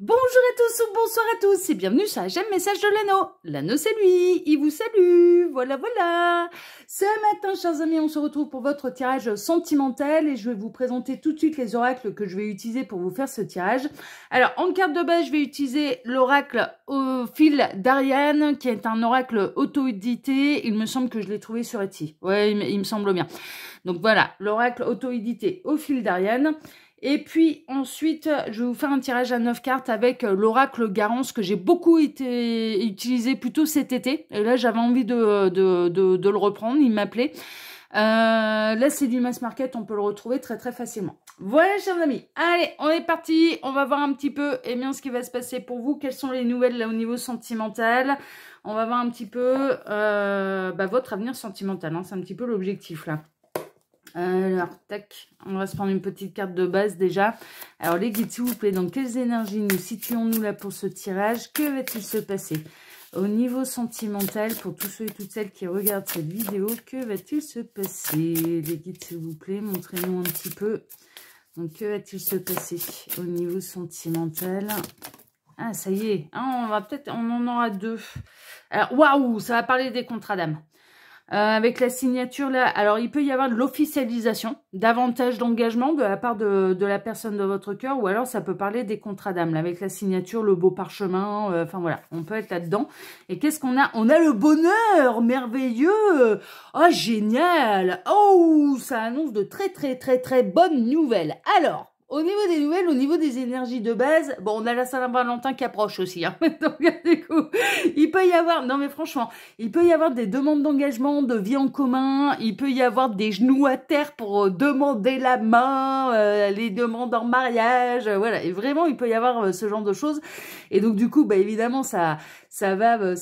Bonjour à tous ou bonsoir à tous et bienvenue sur la chaîne Message de l'Anneau. L'Anneau c'est lui, il vous salue, voilà. Ce matin chers amis, on se retrouve pour votre tirage sentimental et je vais vous présenter tout de suite les oracles que je vais utiliser pour vous faire ce tirage. Alors en carte de base, je vais utiliser l'oracle au fil d'Ariane qui est un oracle auto-édité. Il me semble que je l'ai trouvé sur Etsy, ouais il me semble bien. Donc voilà, l'oracle auto-édité au fil d'Ariane. Et puis ensuite, je vais vous faire un tirage à 9 cartes avec l'oracle Garance que j'ai beaucoup utilisé plutôt cet été. Et là, j'avais envie de le reprendre, il m'appelait. Là, c'est du mass market, on peut le retrouver très très facilement. Voilà, chers amis. Allez, on est parti. On va voir un petit peu ce qui va se passer pour vous. Quelles sont les nouvelles là au niveau sentimental. On va voir un petit peu votre avenir sentimental. Hein, c'est un petit peu l'objectif là. Alors, tac, on va se prendre une petite carte de base déjà. Alors, les guides, s'il vous plaît, dans quelles énergies nous situons-nous là pour ce tirage? Que va-t-il se passer au niveau sentimental pour tous ceux et toutes celles qui regardent cette vidéo? Que va-t-il se passer? Les guides, s'il vous plaît, montrez-nous un petit peu. Donc, que va-t-il se passer au niveau sentimental? Ah, ça y est, on en aura deux. Alors, waouh, ça va parler des contrats d'âme. Avec la signature là, alors il peut y avoir de l'officialisation, davantage d'engagement de la part de la personne de votre cœur, ou alors ça peut parler des contrats d'âme, avec la signature, le beau parchemin, enfin voilà, on peut être là-dedans. Et qu'est-ce qu'on a? On a le bonheur merveilleux. Oh génial. Oh, ça annonce de très bonnes nouvelles. Alors, au niveau des nouvelles, au niveau des énergies de base, bon, on a la Saint-Valentin qui approche aussi, hein. Donc, du coup, il peut y avoir, non mais franchement, il peut y avoir des demandes d'engagement, de vie en commun, il peut y avoir des genoux à terre pour demander la main, les demandes en mariage, voilà, et vraiment, il peut y avoir ce genre de choses. Et donc, du coup, bah, évidemment, ça va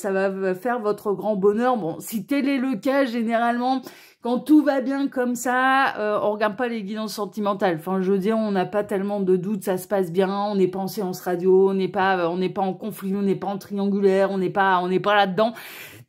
faire votre grand bonheur. Bon, si tel est le cas, généralement, quand tout va bien comme ça, on regarde pas les guidances sentimentales. Enfin, je veux dire, on n'a pas tellement de doutes, ça se passe bien, on n'est pas en séance radio, on n'est pas en conflit, on n'est pas en triangulaire, on n'est pas là-dedans.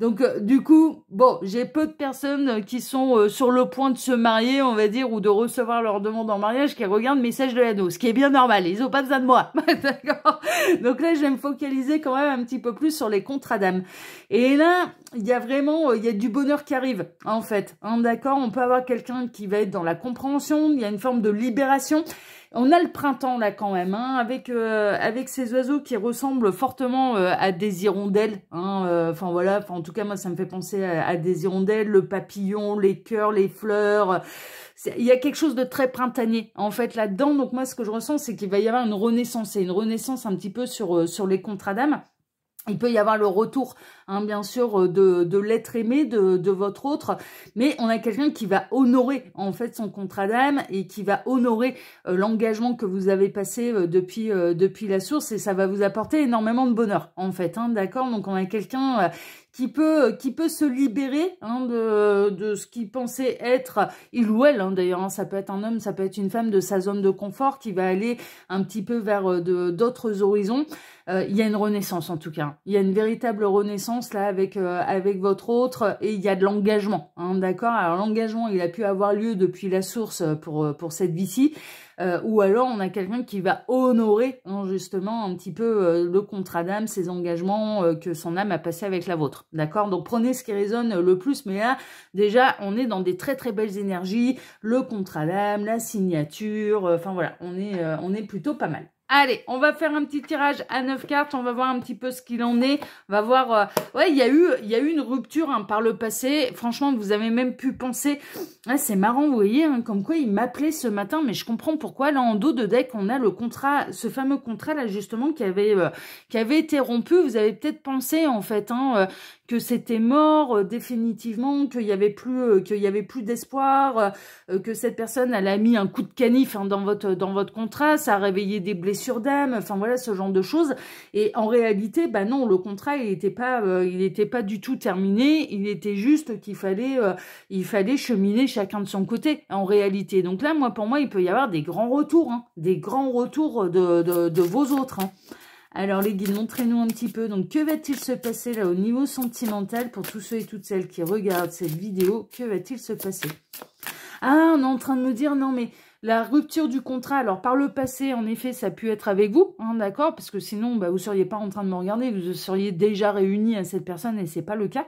Donc, du coup, bon, j'ai peu de personnes qui sont sur le point de se marier, on va dire, ou de recevoir leur demande en mariage, qui regardent Message de l'Anneau, ce qui est bien normal, ils ont pas besoin de moi. D'accord. Donc là, je vais me focaliser quand même un petit peu plus sur les contrats d'âme. Et là, il y a vraiment, il y a du bonheur qui arrive, en fait. Hein, d'accord, on peut avoir quelqu'un qui va être dans la compréhension, il y a une forme de libération. On a le printemps là quand même, hein, avec ces oiseaux qui ressemblent fortement à des hirondelles. Hein, enfin voilà, en tout cas moi ça me fait penser à des hirondelles, le papillon, les cœurs, les fleurs. Il y a quelque chose de très printanier en fait là-dedans. Donc moi ce que je ressens c'est qu'il va y avoir une renaissance, et une renaissance un petit peu sur les contrats d'âme. Il peut y avoir le retour, hein, bien sûr, de l'être aimé de votre autre, mais on a quelqu'un qui va honorer en fait son contrat d'âme et qui va honorer l'engagement que vous avez passé depuis la source, et ça va vous apporter énormément de bonheur en fait. Hein, d'accord. Donc on a quelqu'un qui peut se libérer, hein, de ce qu'il pensait être, il ou elle, hein, d'ailleurs, hein, ça peut être un homme, ça peut être une femme, de sa zone de confort, qui va aller un petit peu vers d'autres horizons. Il y a une renaissance en tout cas. Il y a une véritable renaissance là avec votre autre, et il y a de l'engagement. Hein, d'accord. Alors l'engagement, il a pu avoir lieu depuis la source pour cette vie-ci. Ou alors on a quelqu'un qui va honorer, hein, justement un petit peu le contrat d'âme, ses engagements que son âme a passé avec la vôtre. D'accord. Donc prenez ce qui résonne le plus, mais là déjà on est dans des très belles énergies, le contrat d'âme, la signature, enfin voilà, on est plutôt pas mal. Allez, on va faire un petit tirage à 9 cartes, on va voir un petit peu ce qu'il en est. On va voir, ouais, il y a eu une rupture, hein, par le passé. Franchement, vous avez même pu penser, ouais, c'est marrant, vous voyez, hein, comme quoi il m'appelait ce matin, mais je comprends pourquoi. Là, en dos de deck, on a le contrat, ce fameux contrat là, justement, qui avait été rompu. Vous avez peut-être pensé, en fait, hein, que c'était mort définitivement, qu'il y avait plus d'espoir, que cette personne elle a mis un coup de canif, hein, dans votre contrat, ça a réveillé des blessures d'âme, enfin voilà, ce genre de choses. Et en réalité, bah non, le contrat il était pas du tout terminé, il était juste qu'il fallait cheminer chacun de son côté en réalité. Donc là, pour moi, il peut y avoir des grands retours, hein, des grands retours de vos autres. Hein. Alors les guides, montrez-nous un petit peu. Donc que va-t-il se passer là au niveau sentimental pour tous ceux et toutes celles qui regardent cette vidéo? Que va-t-il se passer? Ah, on est en train de me dire, non mais La rupture du contrat, alors par le passé, en effet, ça a pu être avec vous, hein, d'accord? Parce que sinon, bah, vous ne seriez pas en train de me regarder, vous seriez déjà réunis à cette personne et c'est pas le cas.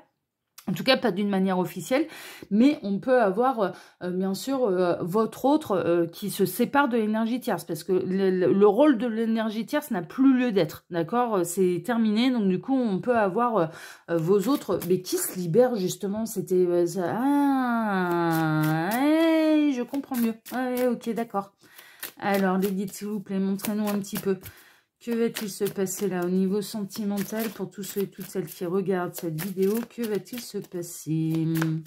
En tout cas, pas d'une manière officielle, mais on peut avoir, bien sûr, votre autre qui se sépare de l'énergie tierce, parce que le rôle de l'énergie tierce n'a plus lieu d'être, d'accord? C'est terminé, donc du coup, on peut avoir vos autres, mais qui se libèrent, justement, c'était... ah, ouais, je comprends mieux. Ouais, ok, d'accord. Alors, les guides, s'il vous plaît, montrez-nous un petit peu. Que va-t-il se passer là au niveau sentimental pour tous ceux et toutes celles qui regardent cette vidéo? Que va-t-il se passer? Il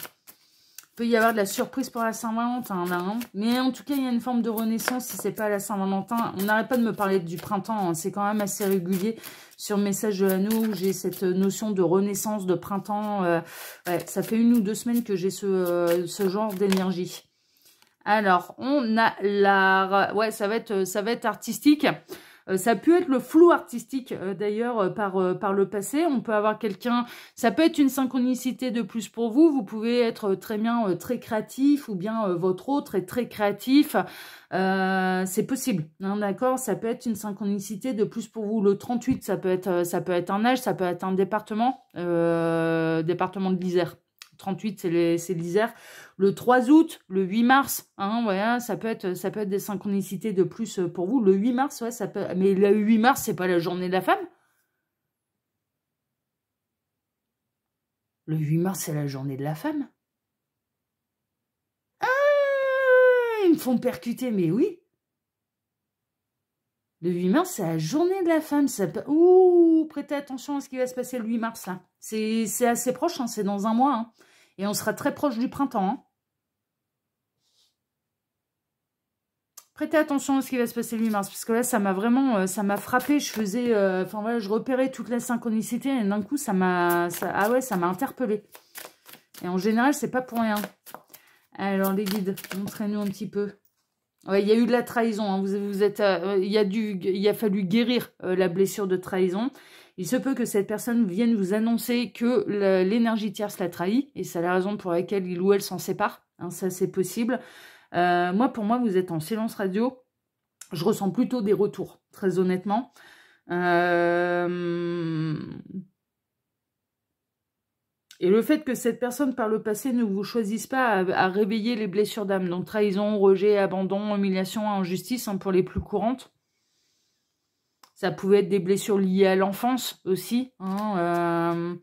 peut y avoir de la surprise pour la Saint-Valentin là, hein, mais en tout cas il y a une forme de renaissance si c'est pas la Saint-Valentin. On n'arrête pas de me parler du printemps, hein. C'est quand même assez régulier sur Message de l'Anneau où j'ai cette notion de renaissance, de printemps. Ouais, ça fait 1 ou 2 semaines que j'ai ce genre d'énergie. Alors on a l'art, ouais ça va être artistique. Ça peut être le flou artistique, d'ailleurs, par le passé. On peut avoir quelqu'un... Ça peut être une synchronicité de plus pour vous. Vous pouvez être très bien très créatif ou bien votre autre est très créatif. C'est possible, hein, d'accord? Ça peut être une synchronicité de plus pour vous. Le 38, ça peut être un âge, ça peut être un département. Département de l'Isère. 38, c'est l'Isère. Le 3 août, le 8 mars, hein, ouais, ça peut être des synchronicités de plus pour vous. Le 8 mars, ouais, ça peut... Mais le 8 mars, c'est pas la journée de la femme? Le 8 mars, c'est la journée de la femme? Ah, ils me font percuter, mais oui. Le 8 mars, c'est la journée de la femme. Ça peut... Ouh, prêtez attention à ce qui va se passer le 8 mars, là. C'est assez proche, hein, c'est dans un mois, hein. Et on sera très proche du printemps, hein. Prêtez attention à ce qui va se passer le 8 mars, parce que là, ça m'a vraiment, ça m'a frappé. Je faisais, enfin voilà, je repérais toute la synchronicité et d'un coup, ah ouais, ça m'a interpellée. Et en général, c'est pas pour rien. Alors les guides, montrez-nous un petit peu. Ouais, il y a eu de la trahison. Hein. Vous êtes, il a fallu guérir la blessure de trahison. Il se peut que cette personne vienne vous annoncer que l'énergie tierce l'a trahi et c'est la raison pour laquelle il ou elle s'en sépare. Hein, ça, c'est possible. Pour moi, vous êtes en silence radio. Je ressens plutôt des retours, très honnêtement. Et le fait que cette personne, par le passé, ne vous choisisse pas à réveiller les blessures d'âme. Donc, trahison, rejet, abandon, humiliation, injustice, hein, pour les plus courantes. Ça pouvait être des blessures liées à l'enfance aussi. Hein,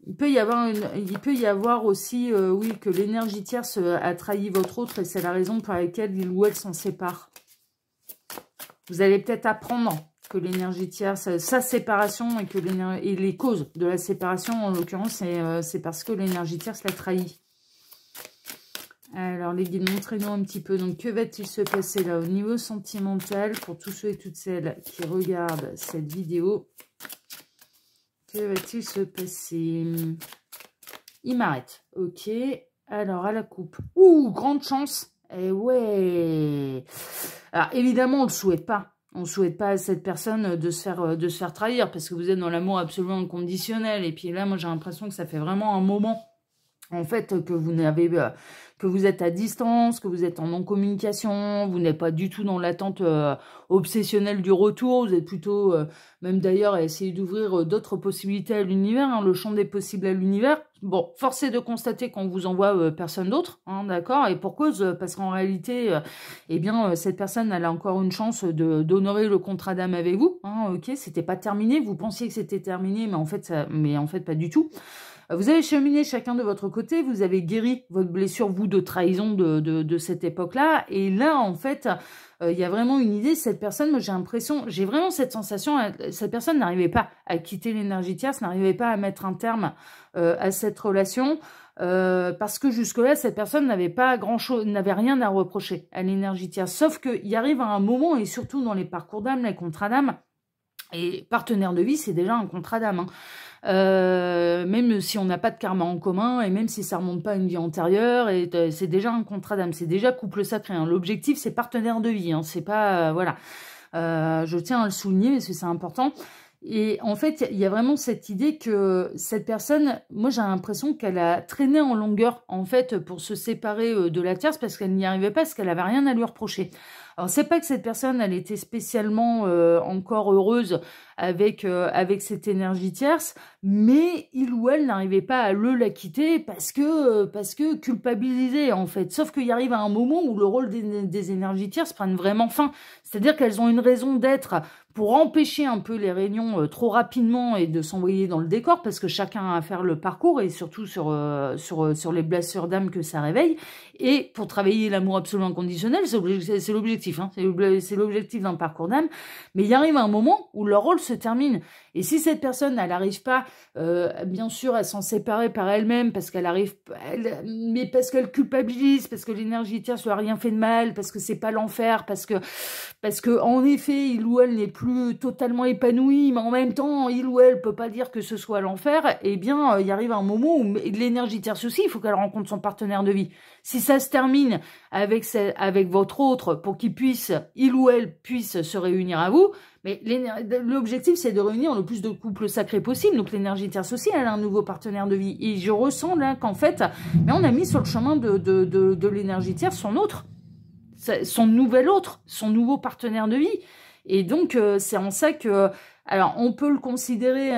il peut y avoir aussi, oui, que l'énergie tierce a trahi votre autre et c'est la raison pour laquelle il ou elle s'en sépare. Vous allez peut-être apprendre que l'énergie tierce, sa séparation et les causes de la séparation, en l'occurrence, c'est parce que l'énergie tierce l'a trahi. Alors, les guides, montrez-nous un petit peu. Donc, que va-t-il se passer là au niveau sentimental pour tous ceux et toutes celles qui regardent cette vidéo? Que va-t-il se passer? Il m'arrête. Ok. Alors, à la coupe. Ouh, grande chance. Eh ouais. Alors, évidemment, on ne le souhaite pas. On ne souhaite pas à cette personne de se faire trahir parce que vous êtes dans l'amour absolument inconditionnel. Et puis là, moi, j'ai l'impression que ça fait vraiment un moment, en fait, que vous êtes à distance, que vous êtes en non-communication, vous n'êtes pas du tout dans l'attente obsessionnelle du retour, vous êtes plutôt, même d'ailleurs, à essayer d'ouvrir d'autres possibilités à l'univers, hein, le champ des possibles à l'univers. Bon, force est de constater qu'on vous envoie personne d'autre, hein, d'accord, et pour cause, parce qu'en réalité, eh bien, cette personne, elle a encore une chance d'honorer le contrat d'âme avec vous, hein, ok, c'était pas terminé, vous pensiez que c'était terminé, mais en fait, pas du tout. Vous avez cheminé chacun de votre côté, vous avez guéri votre blessure, vous, de trahison de cette époque-là. Et là, en fait, il y a vraiment une idée. Cette personne, moi, j'ai vraiment cette sensation, cette personne n'arrivait pas à quitter l'énergie tierce, n'arrivait pas à mettre un terme à cette relation. Parce que jusque-là, cette personne n'avait pas grand-chose, n'avait rien à reprocher à l'énergie tierce. Sauf qu'il arrive à un moment, et surtout dans les parcours d'âme, les contrats d'âme, et partenaire de vie, c'est déjà un contrat d'âme, hein. Même si on n'a pas de karma en commun, et même si ça remonte pas à une vie antérieure, et c'est déjà un contrat d'âme, c'est déjà couple sacré, hein. L'objectif, c'est partenaire de vie, hein. C'est pas... voilà. Je tiens à le souligner, parce que c'est important. Et en fait, il y a vraiment cette idée que cette personne, moi j'ai l'impression qu'elle a traîné en longueur, en fait, pour se séparer de la tierce parce qu'elle n'y arrivait pas, parce qu'elle avait rien à lui reprocher. Alors c'est pas que cette personne, elle était spécialement encore heureuse avec cette énergie tierce, mais il ou elle n'arrivait pas à la quitter parce que culpabilisée, en fait. Sauf qu'il arrive à un moment où le rôle des énergies tierces prennent vraiment fin. C'est-à-dire qu'elles ont une raison d'être pour empêcher un peu les réunions trop rapidement et de s'envoyer dans le décor, parce que chacun a à faire le parcours, et surtout sur les blessures d'âme que ça réveille, et pour travailler l'amour absolu inconditionnel, c'est l'objectif, hein, c'est l'objectif d'un parcours d'âme, mais il arrive un moment où leur rôle se termine, et si cette personne, elle n'arrive pas, bien sûr, à s'en séparer par elle-même, parce qu'elle arrive, mais parce qu'elle culpabilise, parce que l'énergie tierce lui a rien fait de mal, parce que c'est pas l'enfer, parce que en effet, il ou elle n'est plus totalement épanoui, mais en même temps, il ou elle peut pas dire que ce soit l'enfer, eh bien, il arrive un moment où l'énergie tierce aussi, il faut qu'elle rencontre son partenaire de vie. Si ça se termine avec votre autre, pour il ou elle puisse se réunir à vous, mais l'objectif, c'est de réunir le plus de couples sacrés possible. Donc l'énergie tierce aussi, elle a un nouveau partenaire de vie. Et je ressens là qu'en fait, mais on a mis sur le chemin de l'énergie tierce son nouvel autre, son nouveau partenaire de vie. Et donc, c'est en ça que... Alors, on peut le considérer,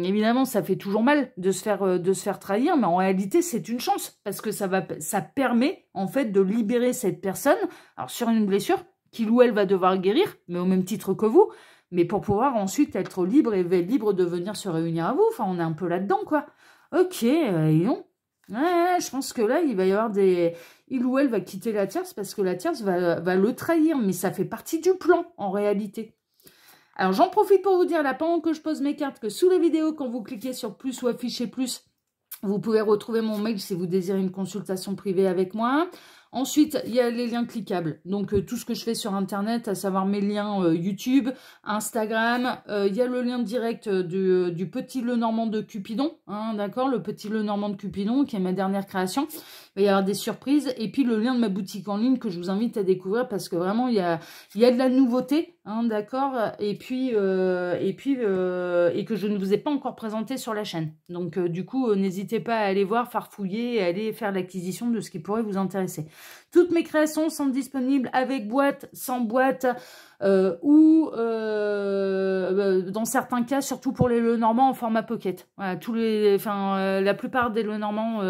évidemment, ça fait toujours mal de se faire trahir, mais en réalité, c'est une chance, parce que ça permet, en fait, de libérer cette personne, alors sur une blessure, qu'il ou elle va devoir guérir, mais au même titre que vous, mais pour pouvoir ensuite être libre et libre de venir se réunir à vous. Enfin, on est un peu là-dedans, quoi. Ok, et non. Ouais, je pense que là, il va y avoir il ou elle va quitter la tierce parce que la tierce va le trahir, mais ça fait partie du plan, en réalité. Alors, j'en profite pour vous dire, là, pendant que je pose mes cartes, que sous la vidéo, quand vous cliquez sur plus ou afficher plus, vous pouvez retrouver mon mail si vous désirez une consultation privée avec moi. Ensuite, il y a les liens cliquables. Donc, tout ce que je fais sur Internet, à savoir mes liens YouTube, Instagram. Il y a le lien direct du Petit Lenormand de Cupidon. Hein, d'accord, le Petit Lenormand de Cupidon, qui est ma dernière création. Il va y avoir des surprises. Et puis, le lien de ma boutique en ligne que je vous invite à découvrir parce que vraiment, il y a de la nouveauté. Hein, d'accord, et que je ne vous ai pas encore présenté sur la chaîne. Donc, du coup, n'hésitez pas à aller voir, farfouiller et aller faire l'acquisition de ce qui pourrait vous intéresser. Toutes mes créations sont disponibles avec boîte, sans boîte, ou dans certains cas, surtout pour les Lenormand en format pocket. Voilà, la plupart des Lenormand,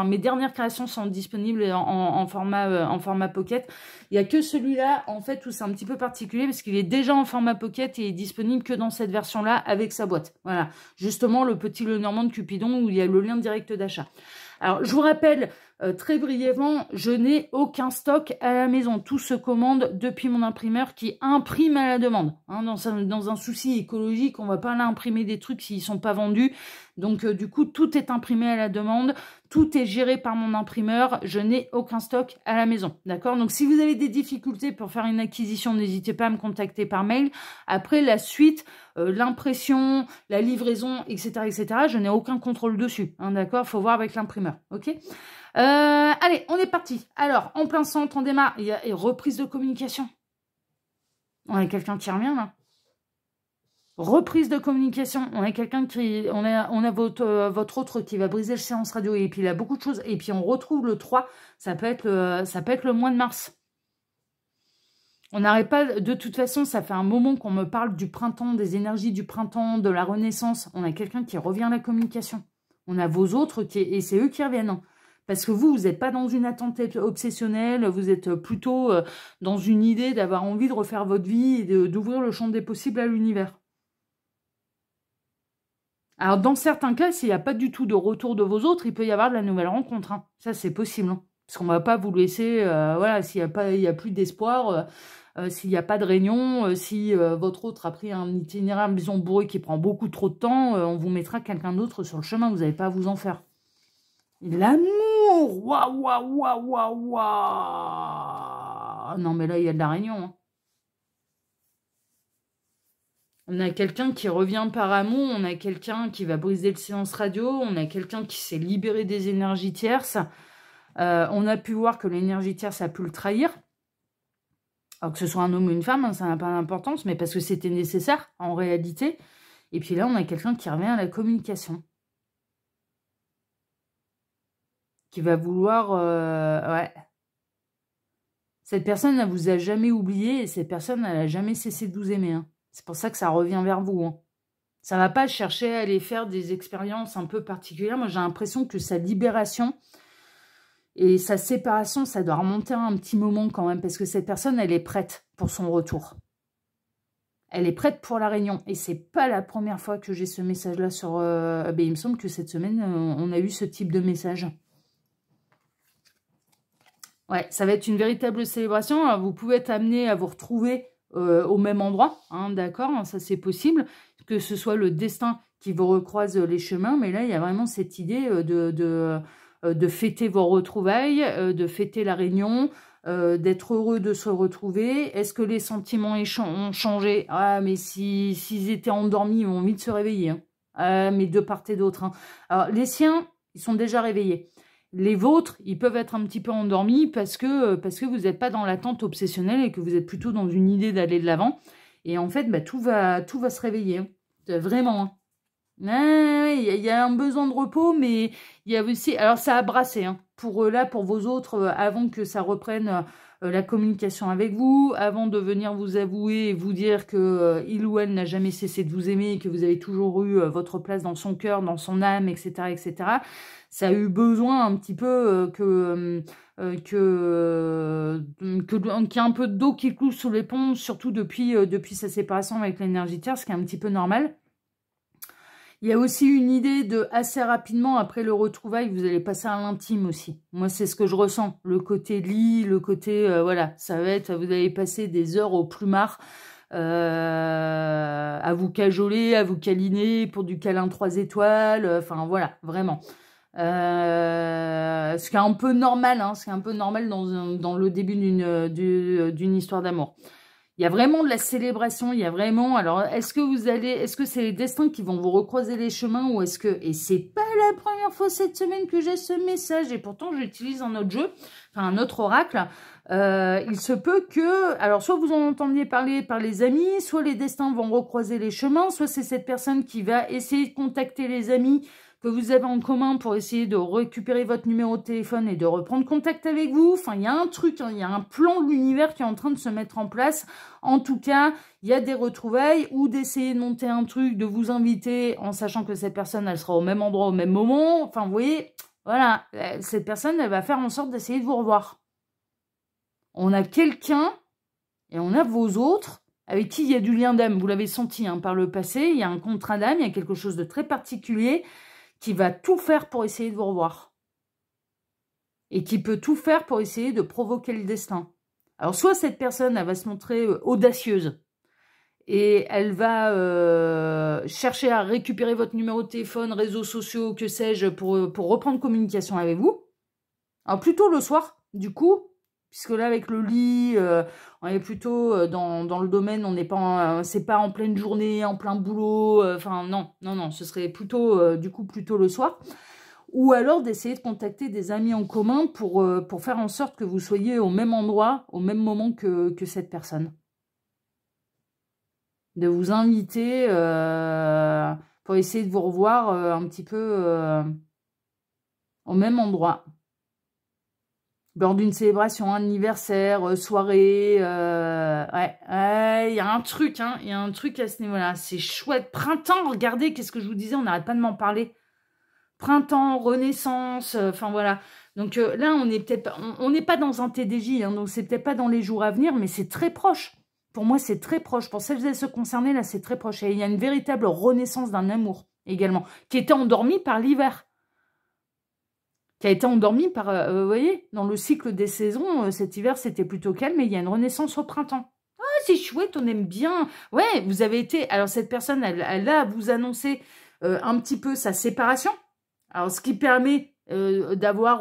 mes dernières créations sont disponibles en format pocket. Il n'y a que celui-là, en fait, où c'est un petit peu particulier parce qu'il est déjà en format pocket et est disponible que dans cette version-là avec sa boîte. Voilà, justement, le Petit Lenormand de Cupidon où il y a le lien direct d'achat. Alors, je vous rappelle très brièvement, je n'ai aucun stock à la maison. Tout se commande depuis mon imprimeur qui imprime à la demande. Hein, dans un souci écologique, on ne va pas là imprimer des trucs s'ils ne sont pas vendus. Donc, du coup, tout est imprimé à la demande. Tout est géré par mon imprimeur. Je n'ai aucun stock à la maison. D'accord? Donc, si vous avez des difficultés pour faire une acquisition, n'hésitez pas à me contacter par mail. Après, la suite, l'impression, la livraison, etc., etc., je n'ai aucun contrôle dessus. Hein, d'accord? Il faut voir avec l'imprimeur. Ok? Allez, on est parti. Alors, en plein centre, on démarre. Il y a reprise de communication. On a quelqu'un qui revient, là. Reprise de communication. On a quelqu'un on a votre autre qui va briser le séance radio. Et puis, il a beaucoup de choses. Et puis, on retrouve le 3. Ça peut être le mois de mars. On n'arrête pas. De toute façon, ça fait un moment qu'on me parle du printemps, des énergies du printemps, de la renaissance. On a quelqu'un qui revient à la communication. On a vos autres et c'est eux qui reviennent. Parce que vous n'êtes pas dans une attente obsessionnelle, vous êtes plutôt dans une idée d'avoir envie de refaire votre vie et d'ouvrir le champ des possibles à l'univers. Alors, dans certains cas, s'il n'y a pas du tout de retour de vos autres, il peut y avoir de la nouvelle rencontre. Hein. Ça, c'est possible. Hein. Parce qu'on ne va pas vous laisser, voilà, s'il n'y a plus d'espoir, s'il n'y a pas de réunion, si votre autre a pris un itinéraire bison bourré qui prend beaucoup trop de temps, on vous mettra quelqu'un d'autre sur le chemin, vous n'avez pas à vous en faire. L'amour! Waouh, waouh, waouh, waouh, waouh! Non, mais là, il y a de la réunion. Hein. On a quelqu'un qui revient par amour, on a quelqu'un qui va briser le silence radio, on a quelqu'un qui s'est libéré des énergies tierces. On a pu voir que l'énergie tierce a pu le trahir. Alors que ce soit un homme ou une femme, hein, ça n'a pas d'importance, mais parce que c'était nécessaire, en réalité. Et puis là, on a quelqu'un qui revient à la communication. Qui va vouloir... ouais. Cette personne ne vous a jamais oublié et cette personne, elle n'a jamais cessé de vous aimer. Hein. C'est pour ça que ça revient vers vous. Hein. Ça ne va pas chercher à aller faire des expériences un peu particulières. Moi, j'ai l'impression que sa libération et sa séparation, ça doit remonter à un petit moment quand même. Parce que cette personne, elle est prête pour son retour. Elle est prête pour la réunion. Et c'est pas la première fois que j'ai ce message-là sur... Ben, il me semble que cette semaine, on a eu ce type de message. Ouais, ça va être une véritable célébration. Alors, vous pouvez être amené à vous retrouver au même endroit, hein, d'accord, hein, ça c'est possible, que ce soit le destin qui vous recroise les chemins, mais là, il y a vraiment cette idée de fêter vos retrouvailles, de fêter la réunion, d'être heureux de se retrouver. Est-ce que les sentiments ont changé? Ah, mais s'ils étaient endormis, ils ont envie de se réveiller. Hein. Ah, mais de part et d'autre. Hein. Alors, les siens, ils sont déjà réveillés. Les vôtres, ils peuvent être un petit peu endormis parce que vous n'êtes pas dans l'attente obsessionnelle et que vous êtes plutôt dans une idée d'aller de l'avant. Et en fait, bah, tout va se réveiller. Hein. Vraiment. Hein. Il y a un besoin de repos, mais il y a aussi... Alors, ça a brassé. Hein. Pour vos autres, avant que ça reprenne la communication avec vous, avant de venir vous avouer et vous dire que il ou elle n'a jamais cessé de vous aimer, que vous avez toujours eu votre place dans son cœur, dans son âme, etc., etc., ça a eu besoin un petit peu qu'il y ait un peu d'eau qui coule sous les ponts, surtout depuis sa séparation avec l'énergie terre, ce qui est un petit peu normal. Il y a aussi une idée de assez rapidement, après le retrouvail, vous allez passer à l'intime aussi. Moi, c'est ce que je ressens. Le côté lit, le côté... voilà, ça va être... Vous allez passer des heures au plumard à vous cajoler, à vous câliner pour du câlin 3 étoiles. Enfin, voilà, vraiment. Ce qui est un peu normal, hein, ce qui est un peu normal dans le début d'une histoire d'amour. Il y a vraiment de la célébration, il y a vraiment... Alors, est-ce que c'est les destins qui vont vous recroiser les chemins ou est-ce que... Et c'est pas la première fois cette semaine que j'ai ce message et pourtant j'utilise un autre jeu, enfin un autre oracle. Il se peut que... Alors, soit vous en entendiez parler par les amis, soit les destins vont recroiser les chemins, soit c'est cette personne qui va essayer de contacter les amis que vous avez en commun pour essayer de récupérer votre numéro de téléphone et de reprendre contact avec vous. Enfin, il y a un truc, hein, il y a un plan de l'univers qui est en train de se mettre en place. En tout cas, il y a des retrouvailles ou d'essayer de monter un truc, de vous inviter en sachant que cette personne, elle sera au même endroit au même moment. Enfin, vous voyez, voilà, cette personne, elle va faire en sorte d'essayer de vous revoir. On a quelqu'un et on a vos autres avec qui il y a du lien d'âme. Vous l'avez senti hein, par le passé, il y a un contrat d'âme, il y a quelque chose de très particulier qui va tout faire pour essayer de vous revoir. Et qui peut tout faire pour essayer de provoquer le destin. Alors, soit cette personne, elle va se montrer audacieuse. Et elle va chercher à récupérer votre numéro de téléphone, réseaux sociaux, que sais-je, pour reprendre communication avec vous. Alors, plutôt le soir, du coup, puisque là, avec le lit, on est plutôt dans le domaine, on n'est pas, c'est pas en pleine journée, en plein boulot. Enfin, non, ce serait plutôt, du coup, plutôt le soir. Ou alors d'essayer de contacter des amis en commun pour faire en sorte que vous soyez au même endroit, au même moment que cette personne. De vous inviter pour essayer de vous revoir un petit peu au même endroit. Lors d'une célébration, anniversaire, soirée, ouais, il y a un truc, hein, il y a un truc à ce niveau-là. C'est chouette. Printemps, regardez, qu'est-ce que je vous disais, on n'arrête pas de m'en parler. Printemps, renaissance, enfin voilà. Donc là, on n'est peut-être, on n'est pas dans un TDJ, hein, donc c'est peut-être pas dans les jours à venir, mais c'est très proche. Pour moi, c'est très proche. Pour celles et ceux concernés, là, c'est très proche. Et il y a une véritable renaissance d'un amour également, qui était endormi par l'hiver. Qui a été endormi par, vous voyez, dans le cycle des saisons, cet hiver, c'était plutôt calme, et il y a une renaissance au printemps. Ah, c'est chouette, on aime bien. Ouais, vous avez été... Alors, cette personne, elle a à vous annoncer un petit peu sa séparation. Alors, ce qui permet d'avoir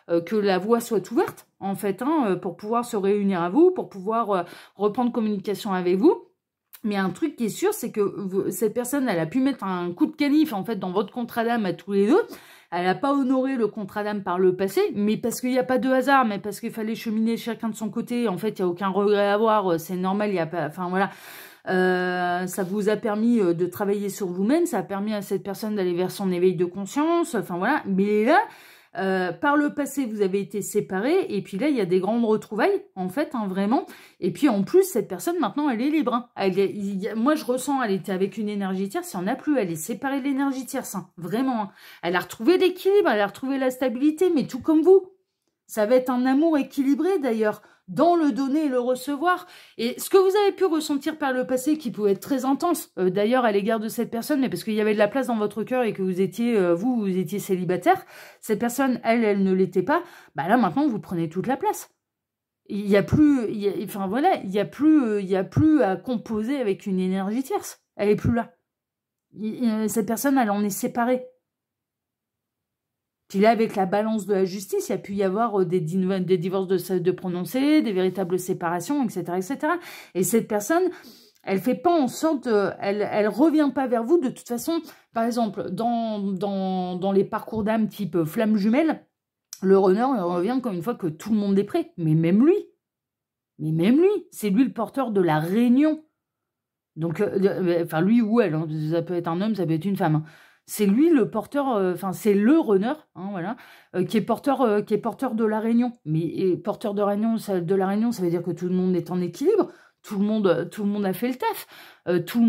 que la voie soit ouverte, en fait, hein, pour pouvoir se réunir à vous, pour pouvoir reprendre communication avec vous. Mais un truc qui est sûr, c'est que cette personne, elle a pu mettre un coup de canif, en fait, dans votre contrat d'âme à tous les deux. elle n'a pas honoré le contrat d'âme par le passé, mais parce qu'il n'y a pas de hasard, mais parce qu'il fallait cheminer chacun de son côté. En fait, il n'y a aucun regret à avoir, c'est normal, il n'y a pas... Enfin, voilà. Ça vous a permis de travailler sur vous-même, ça a permis à cette personne d'aller vers son éveil de conscience, enfin voilà. Mais là, par le passé, vous avez été séparés, et puis là, il y a des grandes retrouvailles, en fait, hein, vraiment. Et puis, en plus, cette personne, maintenant, elle est libre. Hein. Moi, je ressens, elle était avec une énergie tierce, il n'y en a plus, elle est séparée de l'énergie tierce, hein, vraiment. Hein. Elle a retrouvé l'équilibre, elle a retrouvé la stabilité, mais tout comme vous. Ça va être un amour équilibré, d'ailleurs, dans le donner et le recevoir. Et ce que vous avez pu ressentir par le passé, qui pouvait être très intense, d'ailleurs, à l'égard de cette personne, mais parce qu'il y avait de la place dans votre cœur et que vous étiez, vous étiez célibataire, cette personne, elle ne l'était pas, bah là, maintenant, vous prenez toute la place. Il n'y a plus, enfin voilà, il y a plus à composer avec une énergie tierce. Elle est plus là. Cette personne, elle en est séparée. Puis là, avec la balance de la justice, il y a pu y avoir des divorces de prononcés, des véritables séparations, etc., etc. Et cette personne, elle fait pas en sorte, elle revient pas vers vous. De toute façon, par exemple, dans les parcours d'âme type flamme jumelle, le runner il revient comme une fois que tout le monde est prêt. Mais même lui, c'est lui le porteur de la réunion. Donc, enfin, lui ou elle, hein, ça peut être un homme, ça peut être une femme. Hein. C'est lui le porteur, enfin c'est le runner, hein, voilà, qui est porteur de la réunion. Mais porteur de la réunion, ça veut dire que tout le monde est en équilibre, tout le monde a fait le taf, tout le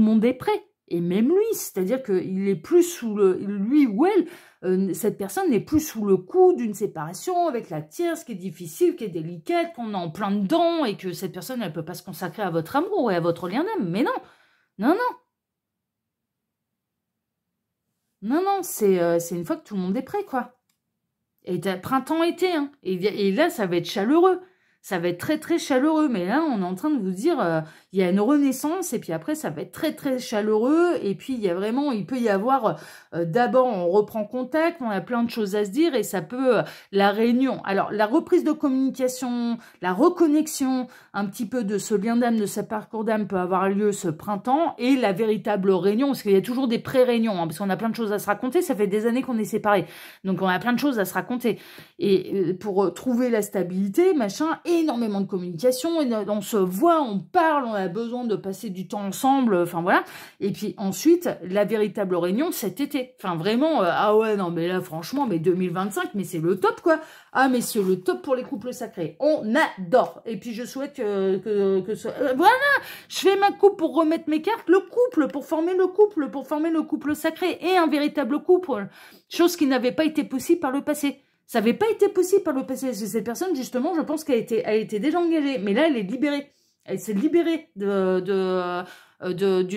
monde est prêt. Et même lui, c'est-à-dire qu'il est plus sous lui ou elle, cette personne n'est plus sous le coup d'une séparation avec la tierce qui est difficile, qui est délicate, qu'on est en plein dedans et que cette personne, elle peut pas se consacrer à votre amour et à votre lien d'âme. Mais non, non, non. Non, non, c'est une fois que tout le monde est prêt, quoi. Et printemps-été, hein. Et là, ça va être chaleureux. Ça va être très, très chaleureux. Mais là, on est en train de vous dire, il y a une renaissance. Et puis après, ça va être très, très chaleureux. Et puis, il y a vraiment, il peut y avoir, d'abord, on reprend contact. On a plein de choses à se dire. Et ça peut, la réunion. Alors, la reprise de communication, la reconnexion, un petit peu de ce lien d'âme, de ce parcours d'âme peut avoir lieu ce printemps. Et la véritable réunion, parce qu'il y a toujours des pré-réunions. Hein, parce qu'on a plein de choses à se raconter. Ça fait des années qu'on est séparés. Donc, on a plein de choses à se raconter. Et pour trouver la stabilité, machin, énormément de communication, on se voit, on parle, on a besoin de passer du temps ensemble, enfin voilà. Et puis ensuite, la véritable réunion cet été. Enfin vraiment, ah ouais, non mais là franchement, mais 2025, mais c'est le top quoi. Ah mais c'est le top pour les couples sacrés. On adore. Et puis je souhaite que voilà, je fais ma coupe pour remettre mes cartes, le couple, pour former le couple sacré et un véritable couple. Chose qui n'avait pas été possible par le passé. Ça n'avait pas été possible par le passé. Cette personne, justement, je pense qu'elle était déjà engagée. Mais là, elle est libérée. Elle s'est libérée d'une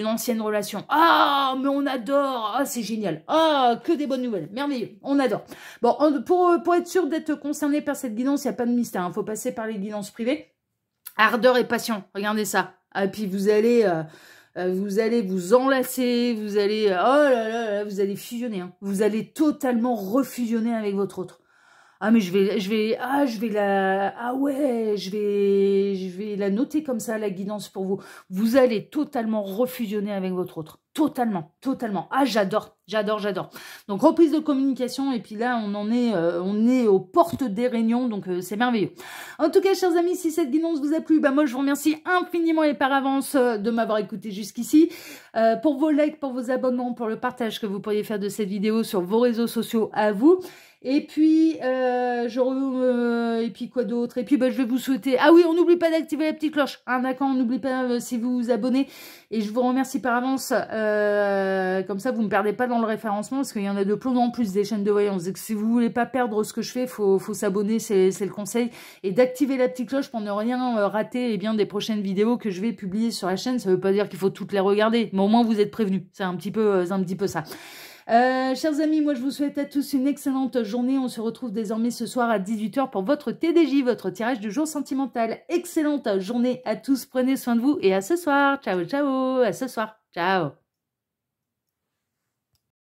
ancienne relation. Ah, mais on adore. Ah, c'est génial. Ah, que des bonnes nouvelles. Merveilleux. On adore. Bon, pour être sûr d'être concerné par cette guidance, il n'y a pas de mystère. Il faut passer par les guidances privées. Ardeur et passion. Regardez ça. Et puis, vous allez vous enlacer. Vous allez, oh là là, vous allez fusionner. Hein. Vous allez totalement refusionner avec votre autre. Ah mais je vais la noter comme ça, la guidance pour vous. Vous allez totalement refusionner avec votre autre. Totalement. Ah, j'adore. Donc, reprise de communication, et puis là, on est aux portes des réunions, donc c'est merveilleux. En tout cas, chers amis, si cette guidance vous a plu, bah moi, je vous remercie infiniment et par avance de m'avoir écouté jusqu'ici. Pour vos likes, pour vos abonnements, pour le partage que vous pourriez faire de cette vidéo sur vos réseaux sociaux à vous. Et puis, et puis quoi d'autre? Et puis, bah, je vais vous souhaiter... Ah oui, on n'oublie pas d'activer la petite cloche. Hein, d'accord, on n'oublie pas si vous vous abonnez. Et je vous remercie par avance. Comme ça, vous ne me perdez pas dans le référencement, parce qu'il y en a de plus en plus des chaînes de voyance. Et que si vous voulez pas perdre ce que je fais, faut s'abonner, c'est le conseil. Et d'activer la petite cloche pour ne rien rater des prochaines vidéos que je vais publier sur la chaîne. Ça veut pas dire qu'il faut toutes les regarder, mais au moins vous êtes prévenus. C'est un petit peu ça. Chers amis, moi je vous souhaite à tous une excellente journée. On se retrouve désormais ce soir à 18 h pour votre TDJ, votre tirage du jour sentimental. Excellente journée à tous, prenez soin de vous et à ce soir. Ciao, ciao, à ce soir. Ciao.